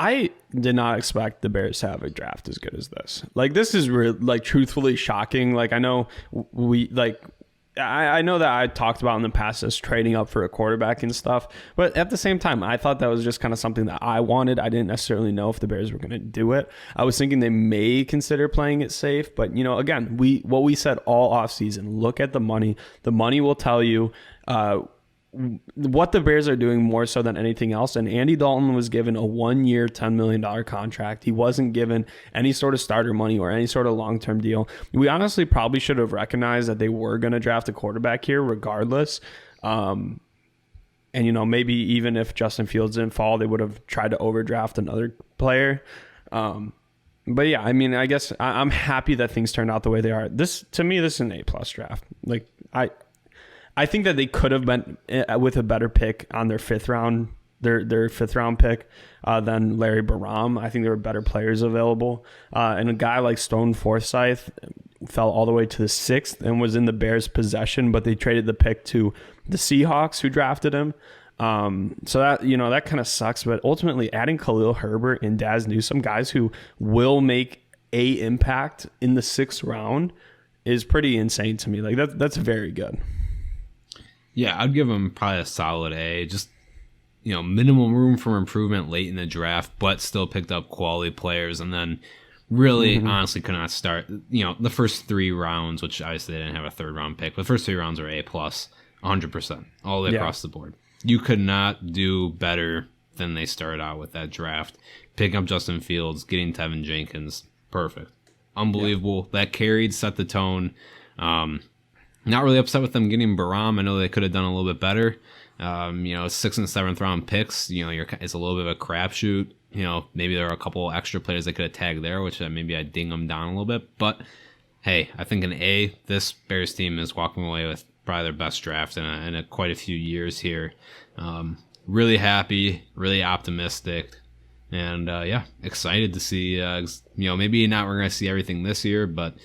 I did not expect the Bears to have a draft as good as this. Like, this is like truthfully shocking. Like, I know I know that I talked about in the past as trading up for a quarterback and stuff, but at the same time, I thought that was just kind of something that I wanted. I didn't necessarily know if the Bears were going to do it. I was thinking they may consider playing it safe, but again, what we said all offseason, look at the money. The money will tell you what the Bears are doing more so than anything else. And Andy Dalton was given a 1-year, $10 million contract. He wasn't given any sort of starter money or any sort of long-term deal. We honestly probably should have recognized that they were going to draft a quarterback here regardless. And, maybe even if Justin Fields didn't fall, they would have tried to overdraft another player. But yeah, I mean, I guess I'm happy that things turned out the way they are. To me, this is an A+ draft. Like, I think that they could have been with a better pick on their fifth round pick than Larry Borom. I think there were better players available. And a guy like Stone Forsythe fell all the way to the 6th and was in the Bears' possession, but they traded the pick to the Seahawks, who drafted him. So that kind of sucks. But ultimately, adding Khalil Herbert and Daz Newsome, guys who will make a impact in the 6th round, is pretty insane to me. Like, that's very good. Yeah, I'd give him probably a solid A. Just, minimum room for improvement late in the draft, but still picked up quality players. And then really, honestly, could not start, the first 3 rounds, which obviously they didn't have a 3rd round pick, but the first 3 rounds are A+, 100%, all the way across the board. You could not do better than they started out with that draft. Picking up Justin Fields, getting Tevin Jenkins, perfect. Unbelievable. Yeah. That carried, set the tone. Not really upset with them getting Borom. I know they could have done a little bit better. 6th and 7th round picks, it's a little bit of a crapshoot. Maybe there are a couple extra players they could have tagged there, which maybe I ding them down a little bit. But hey, I think an A, this Bears team is walking away with probably their best draft in quite a few years here. Really happy, really optimistic, and excited to see. Maybe not we're going to see everything this year, but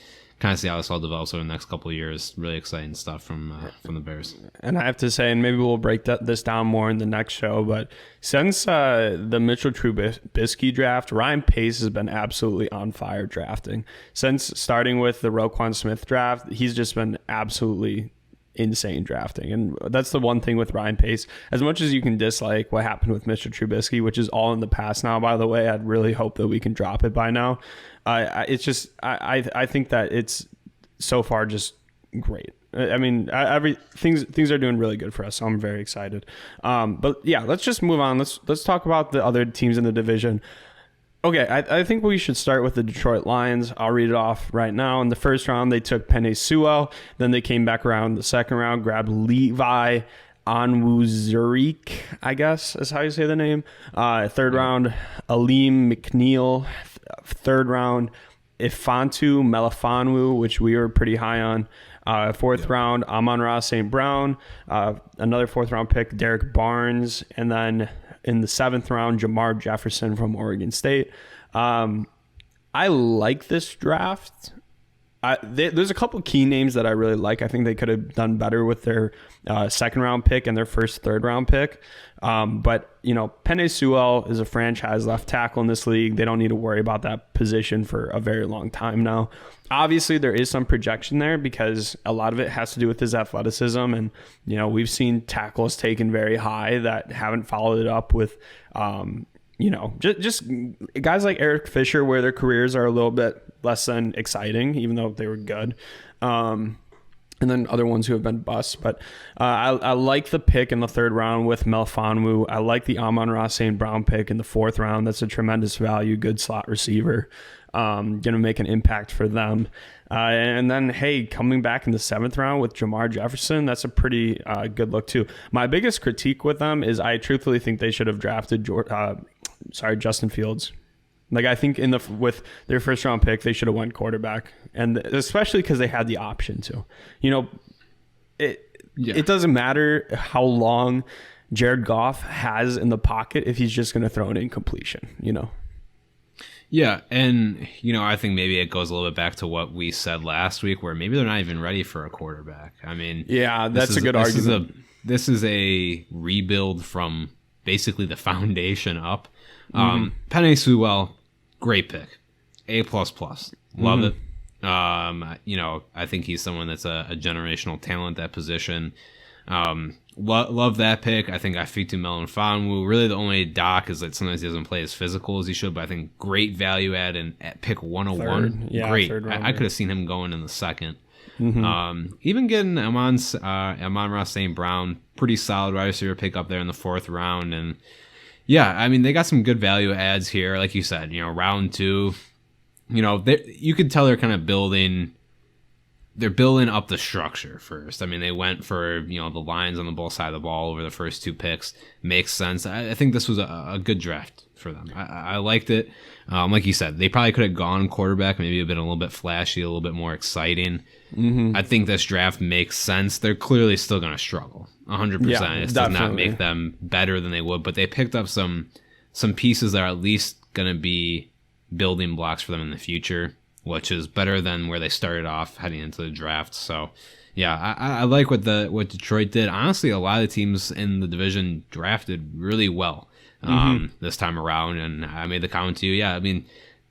kind of see how this all develops over the next couple of years. Really exciting stuff from the Bears. And I have to say, and maybe we'll break this down more in the next show, but since the Mitchell Trubisky draft, Ryan Pace has been absolutely on fire drafting. Since starting with the Roquan Smith draft, he's just been absolutely insane drafting. And that's the one thing with Ryan Pace. As much as you can dislike what happened with Mitchell Trubisky, which is all in the past now, by the way, I'd really hope that we can drop it by now. It's just I think that it's so far just great. I mean, things are doing really good for us, so I'm very excited. But yeah, let's just move on. Let's talk about the other teams in the division. Okay, I think we should start with the Detroit Lions. I'll read it off right now. In the first round, they took Penei Sewell. Then they came back around the second round, grabbed Levi Onwuzurike, I guess is how you say the name. Third round, Aleem McNeil. Third round, Ifantu Melifonwu, which we were pretty high on. Fourth round, Amon-Ra St. Brown. Another 4th round pick, Derek Barnes. And then in the 7th round, Jamar Jefferson from Oregon State. I like this draft. There's a couple key names that I really like. I think they could have done better with their 2nd round pick and their first 3rd round pick. But Penei Sewell is a franchise left tackle in this league. They don't need to worry about that position for a very long time now. Obviously, there is some projection there because a lot of it has to do with his athleticism. And, we've seen tackles taken very high that haven't followed it up with, just guys like Eric Fisher, where their careers are a little bit less than exciting, even though they were good. And then other ones who have been busts. But I like the pick in the 3rd round with Melifonwu. I like the Amon-Ra St. Brown pick in the 4th round. That's a tremendous value, good slot receiver. Going to make an impact for them. And then, hey, coming back in the 7th round with Jamar Jefferson, that's a pretty good look too. My biggest critique with them is I truthfully think they should have drafted Justin Fields. Like, I think with their 1st round pick, they should have went quarterback, and especially because they had the option to. It doesn't matter how long Jared Goff has in the pocket if he's just going to throw an incompletion. Yeah, and I think maybe it goes a little bit back to what we said last week, where maybe they're not even ready for a quarterback. I mean, yeah, that's a good argument. This is a rebuild from basically the foundation up. Penei Sewell, great pick. A++. Love it. I think he's someone that's a generational talent at that position. Love that pick. I think Afitu Melifonwu. Really, the only dock is that sometimes he doesn't play as physical as he should, but I think great value add and at pick 101. Great. I could have seen him going in the second. Even getting Amon-Ra St. Brown, pretty solid wide receiver pick up there in the 4th round. And yeah, I mean, they got some good value adds here. Like you said, round 2, you could tell they're kind of building up the structure first. I mean, they went for, the lines on the both side of the ball over the first 2 picks. Makes sense. I think this was a good draft for them. I liked it. Like you said, they probably could have gone quarterback, maybe been a little bit flashy, a little bit more exciting. I think this draft makes sense. They're clearly still going to struggle. 100%. Yeah, it does not make them better than they would, but they picked up some pieces that are at least going to be building blocks for them in the future, which is better than where they started off heading into the draft. So, yeah, I like what Detroit did. Honestly, a lot of the teams in the division drafted really well this time around, and I made the comment to you. Yeah, I mean,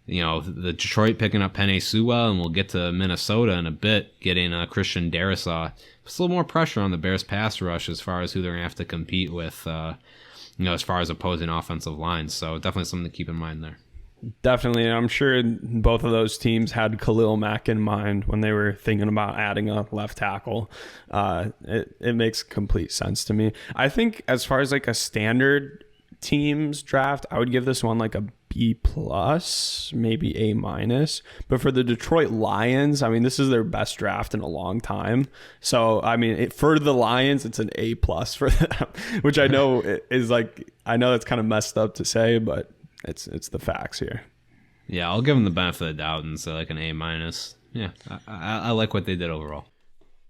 the Detroit picking up Penei Sewell, and we'll get to Minnesota in a bit, getting Christian Darrisaw. It's a little more pressure on the Bears pass rush as far as who they're going to have to compete with, as far as opposing offensive lines. So definitely something to keep in mind there. Definitely. I'm sure both of those teams had Khalil Mack in mind when they were thinking about adding a left tackle. It makes complete sense to me. I think as far as like a standard teams draft, I would give this one like a B+, maybe A-. But for the Detroit Lions, I mean, this is their best draft in a long time. So, I mean, for the Lions, it's an A+ for them, which I know is like, I know it's kind of messed up to say, but it's the facts here. Yeah, I'll give them the benefit of the doubt and say like an A-. Yeah, I like what they did overall.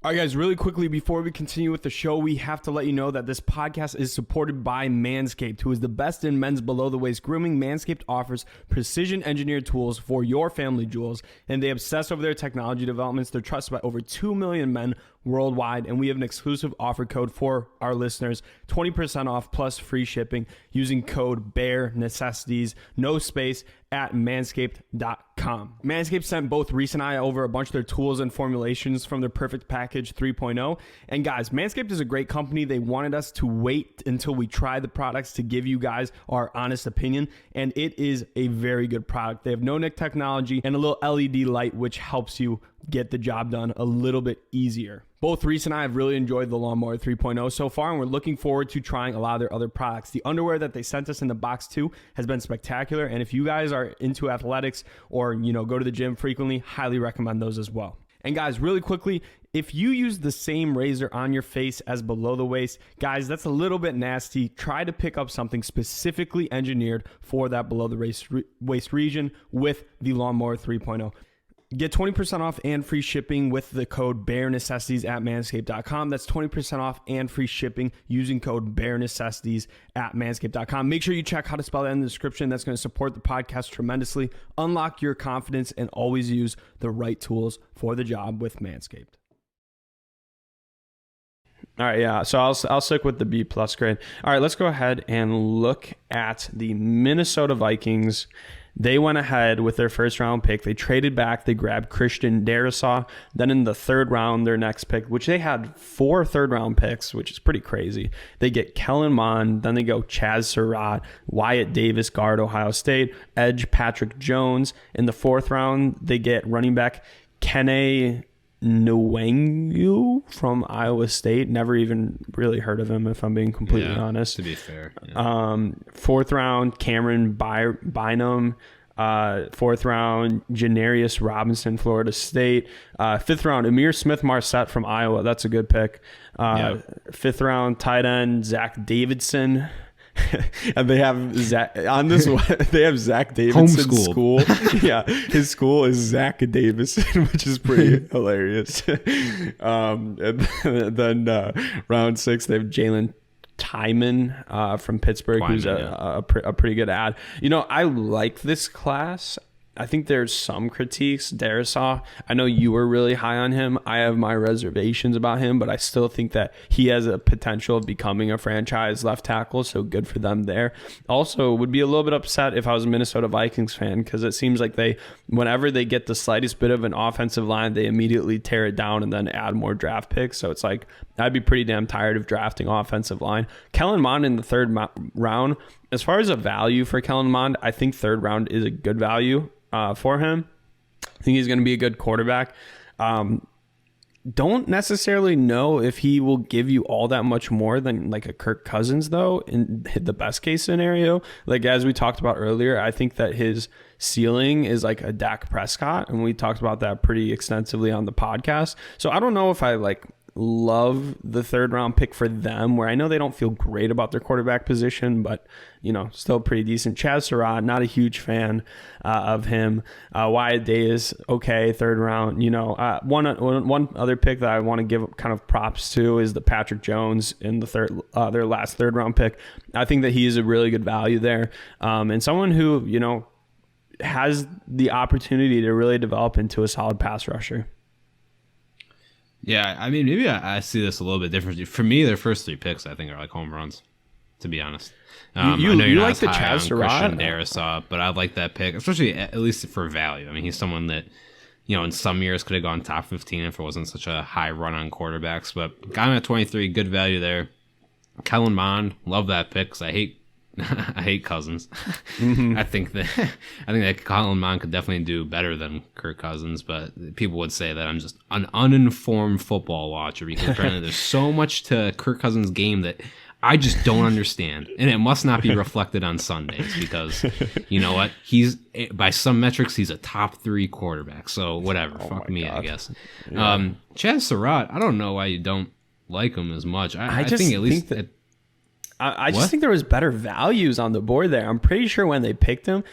All right, guys, really quickly before we continue with the show, we have to let you know that this podcast is supported by Manscaped, who is the best in men's below-the-waist grooming. Manscaped offers precision-engineered tools for your family jewels, and they obsess over their technology developments. They're trusted by over 2 million men worldwide, and we have an exclusive offer code for our listeners, 20% off plus free shipping using code BEARNECESSITIES, no space, at manscaped.com. Manscaped sent both Reese and I over a bunch of their tools and formulations from their Perfect Package 3.0. And guys, Manscaped is a great company. They wanted us to wait until we try the products to give you guys our honest opinion. And it is a very good product. They have no-nick technology and a little LED light, which helps you get the job done a little bit easier. Both Reese and I have really enjoyed the Lawnmower 3.0 so far, and we're looking forward to trying a lot of their other products. The underwear that they sent us in the box too has been spectacular, and if you guys are into athletics or go to the gym frequently, highly recommend those as well. And guys, really quickly, if you use the same razor on your face as below the waist, guys, that's a little bit nasty. Try to pick up something specifically engineered for that below the waist region with the Lawnmower 3.0. Get 20% off and free shipping with the code BEARNECESSITIES at manscaped.com. That's 20% off and free shipping using code BEARNECESSITIES at manscaped.com. Make sure you check how to spell that in the description. That's going to support the podcast tremendously. Unlock your confidence and always use the right tools for the job with Manscaped. All right, yeah, so I'll stick with the B+ grade. All right, let's go ahead and look at the Minnesota Vikings. They went ahead with their first round pick. They traded back. They grabbed Christian Darrisaw. Then in the 3rd round, their next pick, which they had 4 third-round picks, which is pretty crazy. They get Kellen Mond. Then they go Chaz Surratt, Wyatt Davis, guard, Ohio State, edge Patrick Jones. In the 4th round, they get running back Kene Nwangwu from Iowa State. Never even really heard of him, if I'm being completely honest. To be fair. Yeah. 4th round, Cameron Bynum. 4th round, Janarius Robinson, Florida State. 5th round, Amir Smith-Marset from Iowa. That's a good pick. 5th round, tight end, Zach Davidson. And they have Zach on this one. They have Zach Davidson's school. Yeah, his school is Zach Davison, which is pretty hilarious. And then round 6, they have Jalen Twyman from Pittsburgh, who's a pretty good ad. I like this class. I think there's some critiques. Darisaw, I know you were really high on him. I have my reservations about him, but I still think that he has a potential of becoming a franchise left tackle, so good for them there. Also, would be a little bit upset if I was a Minnesota Vikings fan, because it seems like whenever they get the slightest bit of an offensive line, they immediately tear it down and then add more draft picks. So it's like, I'd be pretty damn tired of drafting offensive line. Kellen Mond in the third round. As far as a value for Kellen Mond, I think third round is a good value for him. I think he's going to be a good quarterback. Don't necessarily know if he will give you all that much more than like a Kirk Cousins, though, in the best case scenario. Like, as we talked about earlier, I think that his ceiling is like a Dak Prescott, and we talked about that pretty extensively on the podcast. So I don't know if I love the third round pick for them, where I know they don't feel great about their quarterback position, but still pretty decent. Chaz Surratt, not a huge fan of him. Wyatt Davis, okay, third round. One other pick that I want to give kind of props to is the Patrick Jones in the their last third round pick. I think that he is a really good value there, and someone who has the opportunity to really develop into a solid pass rusher. Yeah, I mean, maybe I see this a little bit differently. For me, their first 3 picks, I think, are like home runs, to be honest. I know you're not like the Chaz Surratt, Christian Darisaw, but I like that pick, especially at least for value. I mean, he's someone that, in some years could have gone top 15 if it wasn't such a high run on quarterbacks. But got him at 23, good value there. Kellen Mond, love that pick because I hate Cousins. Mm-hmm. I think that Kellen Mond could definitely do better than Kirk Cousins, but people would say that I'm just an uninformed football watcher because apparently there's so much to Kirk Cousins' game that I just don't understand, and it must not be reflected on Sundays because you know what? He's by some metrics he's a top 3 quarterback. So whatever, fuck me, God. I guess. Yeah. Chaz Surratt, I don't know why you don't like him as much. I think at least that. I just think there was better values on the board there. I'm pretty sure when they picked him,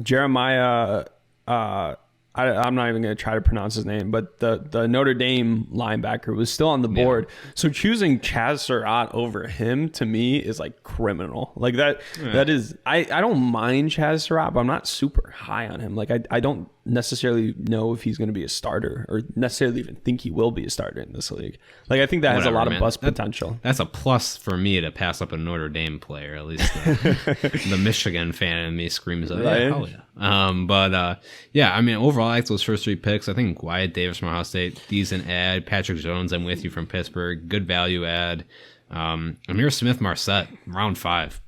Jeremiah, I'm not even going to try to pronounce his name, but the Notre Dame linebacker was still on the board. Yeah. So choosing Chaz Surratt over him to me is like criminal. Like that. Yeah. That is. I don't mind Chaz Surratt, but I'm not super high on him. Like I don't necessarily know if he's going to be a starter or necessarily even think he will be a starter in this league. Like I think that has a lot of bust potential. That's a plus for me to pass up a Notre Dame player. At least the Michigan fan in me screams, "Oh, yeah, hell yeah!" Yeah, I mean overall, I like those first 3 picks. I think Wyatt Davis from Ohio State, decent ad. Patrick Jones, I'm with you, from Pittsburgh, good value ad. Amir Smith-Marset, round 5,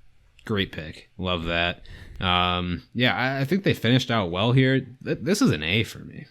great pick, love that. Yeah, I think they finished out well here. This is an A for me,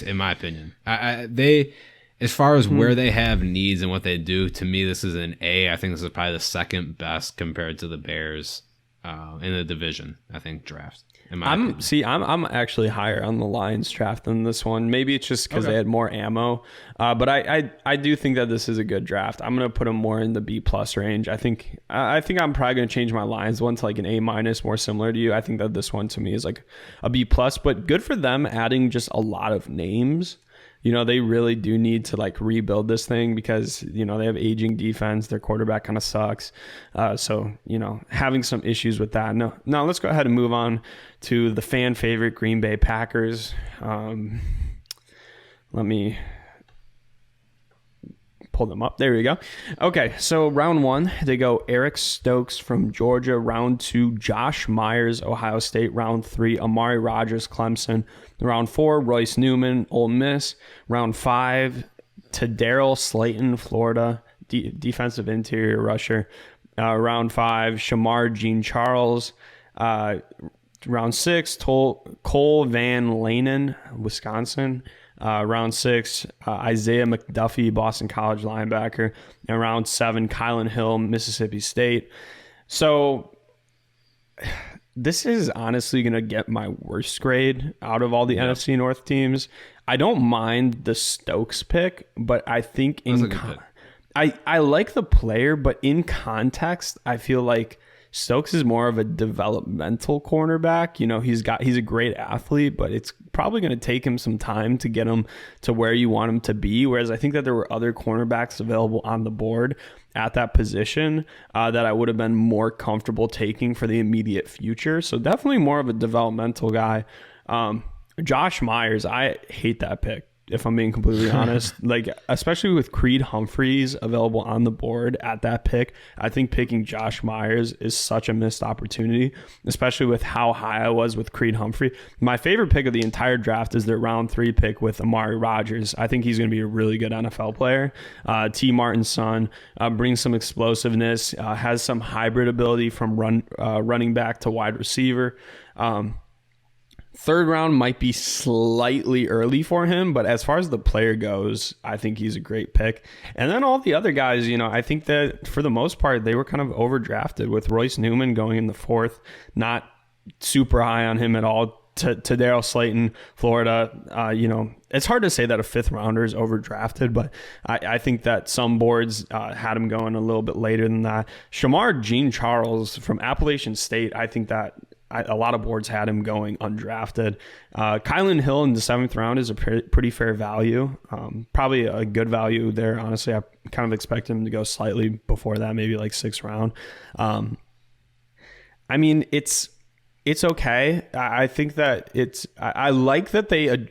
in my opinion. They, as far as where they have needs and what they do, to me, this is an A. I think this is probably the second best compared to the Bears in the division, I think, draft. I'm actually higher on the Lions draft than this one. Maybe it's just because they had more ammo. But I do think that this is a good draft. I'm going to put them more in the B+ range. I think I'm probably going to change my Lions one to like an A-, more similar to you. I think that this one to me is like a B+, but good for them adding just a lot of names. They really do need to like rebuild this thing because, they have aging defense. Their quarterback kind of sucks. So, having some issues with that. No, let's go ahead and move on to the fan favorite Green Bay Packers. Let me pull them up. There we go. Okay, so round 1, they go Eric Stokes from Georgia. Round 2, Josh Myers, Ohio State. Round 3, Amari Rodgers, Clemson. Round 4, Royce Newman, Ole Miss. Round 5, Tadarius Slayton, Florida, defensive interior rusher. Round 5, Shamar Jean-Charles. Round 6, Cole Van Lanen, Wisconsin. Round 6, Isaiah McDuffie, Boston College linebacker. And round 7, Kylan Hill, Mississippi State. So this is honestly going to get my worst grade out of all the NFC North teams. I don't mind the Stokes pick, but I think I like the player, but in context, I feel like Stokes is more of a developmental cornerback. He's a great athlete, but it's probably going to take him some time to get him to where you want him to be. Whereas I think that there were other cornerbacks available on the board at that position that I would have been more comfortable taking for the immediate future. So definitely more of a developmental guy. Josh Myers, I hate that pick, if I'm being completely honest. Like, especially with Creed Humphreys available on the board at that pick, I think picking Josh Myers is such a missed opportunity, especially with how high I was with Creed Humphrey. My favorite pick of the entire draft is their round 3 pick with Amari Rodgers. I think he's going to be a really good NFL player. T. Martin's son, brings some explosiveness, has some hybrid ability from running back to wide receiver. Third round might be slightly early for him, but as far as the player goes, I think he's a great pick. And then all the other guys, I think that for the most part, they were kind of overdrafted, with Royce Newman going in the 4th, not super high on him at all. To Daryl Slayton, Florida, it's hard to say that a 5th rounder is overdrafted, but I think that some boards had him going a little bit later than that. Shamar Jean Charles from Appalachian State, I think that a lot of boards had him going undrafted. Kylan Hill in the 7th round is a pretty fair value. Probably a good value there. Honestly, I kind of expect him to go slightly before that, maybe like 6th round. I mean, it's okay. I think that I like that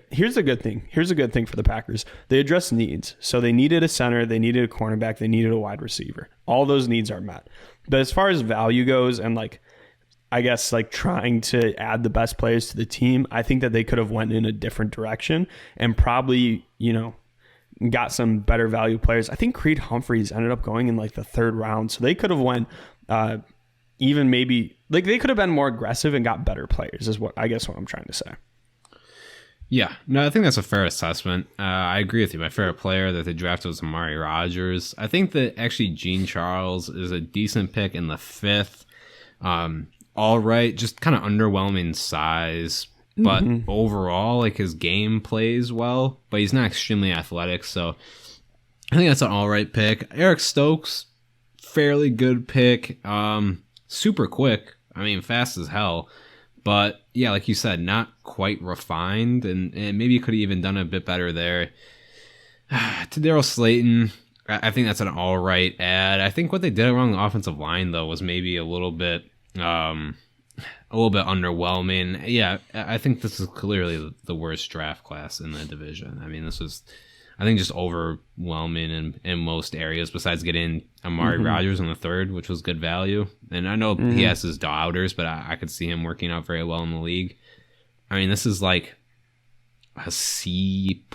here's a good thing. Here's a good thing for the Packers. They address needs. So they needed a center, they needed a cornerback, they needed a wide receiver. All those needs are met. But as far as value goes, and I guess trying to add the best players to the team, I think that they could have went in a different direction and probably, got some better value players. I think Creed Humphreys ended up going in the 3rd round. So they could have went even maybe they could have been more aggressive and got better players is what I'm trying to say. Yeah, no, I think that's a fair assessment. I agree with you. My favorite player that they drafted was Amari Rodgers. I think that actually Jean Charles is a decent pick in the 5th. All right, just kind of underwhelming size, but overall, his game plays well, but he's not extremely athletic, so I think that's an all right pick. Eric Stokes, fairly good pick, super quick, fast as hell, but yeah, like you said, not quite refined, and maybe you could have even done a bit better there. To Daryl Slayton, I think that's an all right ad. I think what they did along the offensive line, though, was maybe a little bit underwhelming. Yeah, I think this is clearly the worst draft class in the division. This was, I think, just overwhelming in most areas, besides getting Amari Rodgers in the 3rd, which was good value. And I know he has his doubters, but I could see him working out very well in the league. This is like a C+,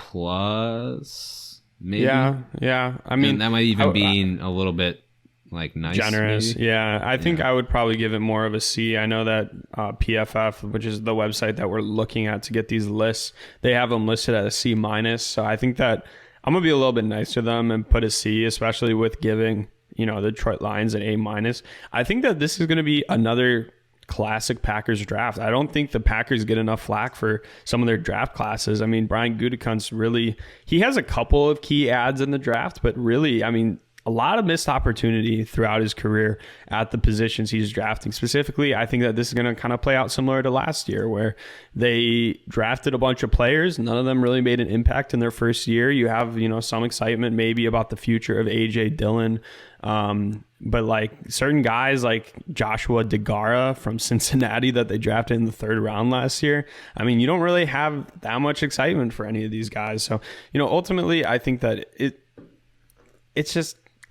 maybe. Yeah. That might even be a little bit nice, generous. Maybe. Yeah, I think I would probably give it more of a C. I know that PFF, which is the website that we're looking at to get these lists, they have them listed at a C-. So I think that I'm gonna be a little bit nice to them and put a C, especially with giving the Detroit Lions an A-. I think that this is going to be another classic Packers draft. I don't think the Packers get enough flack for some of their draft classes. Brian Gutekunst he has a couple of key ads in the draft, but really, a lot of missed opportunity throughout his career at the positions he's drafting. Specifically, I think that this is going to kind of play out similar to last year, where they drafted a bunch of players. None of them really made an impact in their first year. You have, some excitement maybe about the future of A.J. Dillon. But certain guys like Joshua DeGara from Cincinnati that they drafted in the 3rd round last year, you don't really have that much excitement for any of these guys. So, ultimately, I think that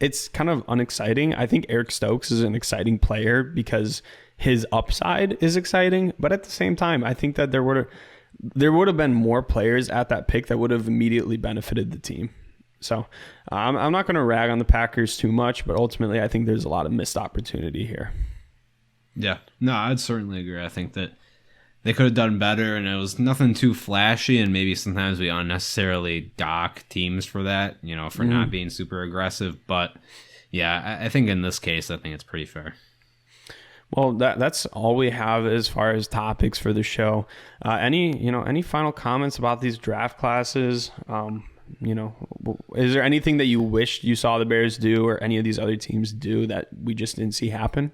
it's kind of unexciting. I think Eric Stokes is an exciting player because his upside is exciting, but at the same time, I think that there would have been more players at that pick that would have immediately benefited the team. So I'm not going to rag on the Packers too much, but ultimately I think there's a lot of missed opportunity here. Yeah, no, I'd certainly agree. I think that they could have done better, and it was nothing too flashy, and maybe sometimes we unnecessarily dock teams for that, for not being super aggressive. But yeah, I think in this case, I think it's pretty fair. Well, that's all we have as far as topics for the show. Any final comments about these draft classes? Is there anything that you wished you saw the Bears do or any of these other teams do that we just didn't see happen?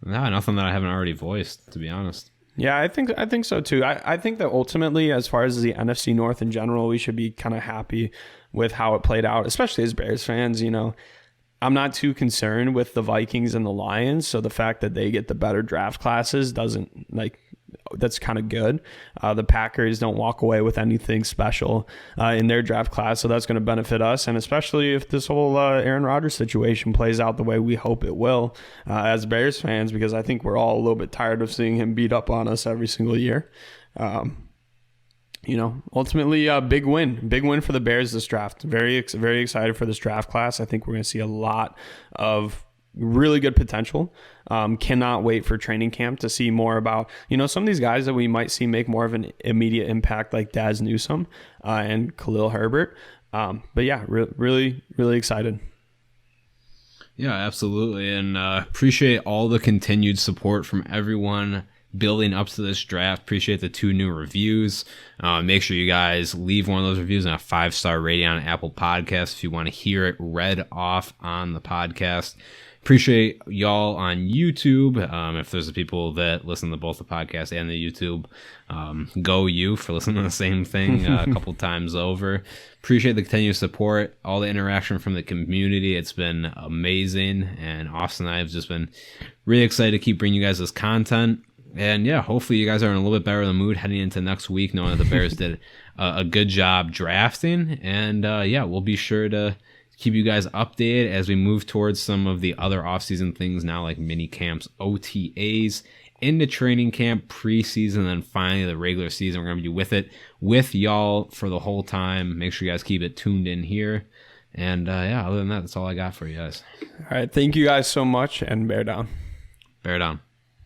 No, nothing that I haven't already voiced, to be honest. Yeah, I think so too. I think that ultimately, as far as the NFC North in general, we should be kind of happy with how it played out, especially as Bears fans. I'm not too concerned with the Vikings and the Lions, so the fact that they get the better draft classes doesn't that's kind of good. The Packers don't walk away with anything special in their draft class, so that's going to benefit us, and especially if this whole Aaron Rodgers situation plays out the way we hope it will as Bears fans, because I think we're all a little bit tired of seeing him beat up on us every single year. Ultimately, big win for the Bears this draft. Very excited for this draft class. I think we're going to see a lot of really good potential. Cannot wait for training camp to see more about, some of these guys that we might see make more of an immediate impact, like Daz Newsome and Khalil Herbert. But yeah, really excited. Yeah, absolutely. And appreciate all the continued support from everyone building up to this draft. Appreciate the 2 new reviews. Make sure you guys leave one of those reviews and a 5-star rating on Apple Podcasts if you want to hear it read off on the podcast. Appreciate y'all on YouTube. If there's people that listen to both the podcast and the YouTube, go you for listening to the same thing a couple times over. Appreciate the continued support, all the interaction from the community. It's been amazing, and Austin and I have just been really excited to keep bringing you guys this content. And yeah, hopefully you guys are in a little bit better of the mood heading into next week, knowing that the Bears did a good job drafting. And we'll be sure to keep you guys updated as we move towards some of the other offseason things now, like mini camps, OTAs, into training camp, preseason, and then finally the regular season. We're going to be with y'all for the whole time. Make sure you guys keep it tuned in here. And other than that, that's all I got for you guys. All right. Thank you guys so much, and bear down. Bear down.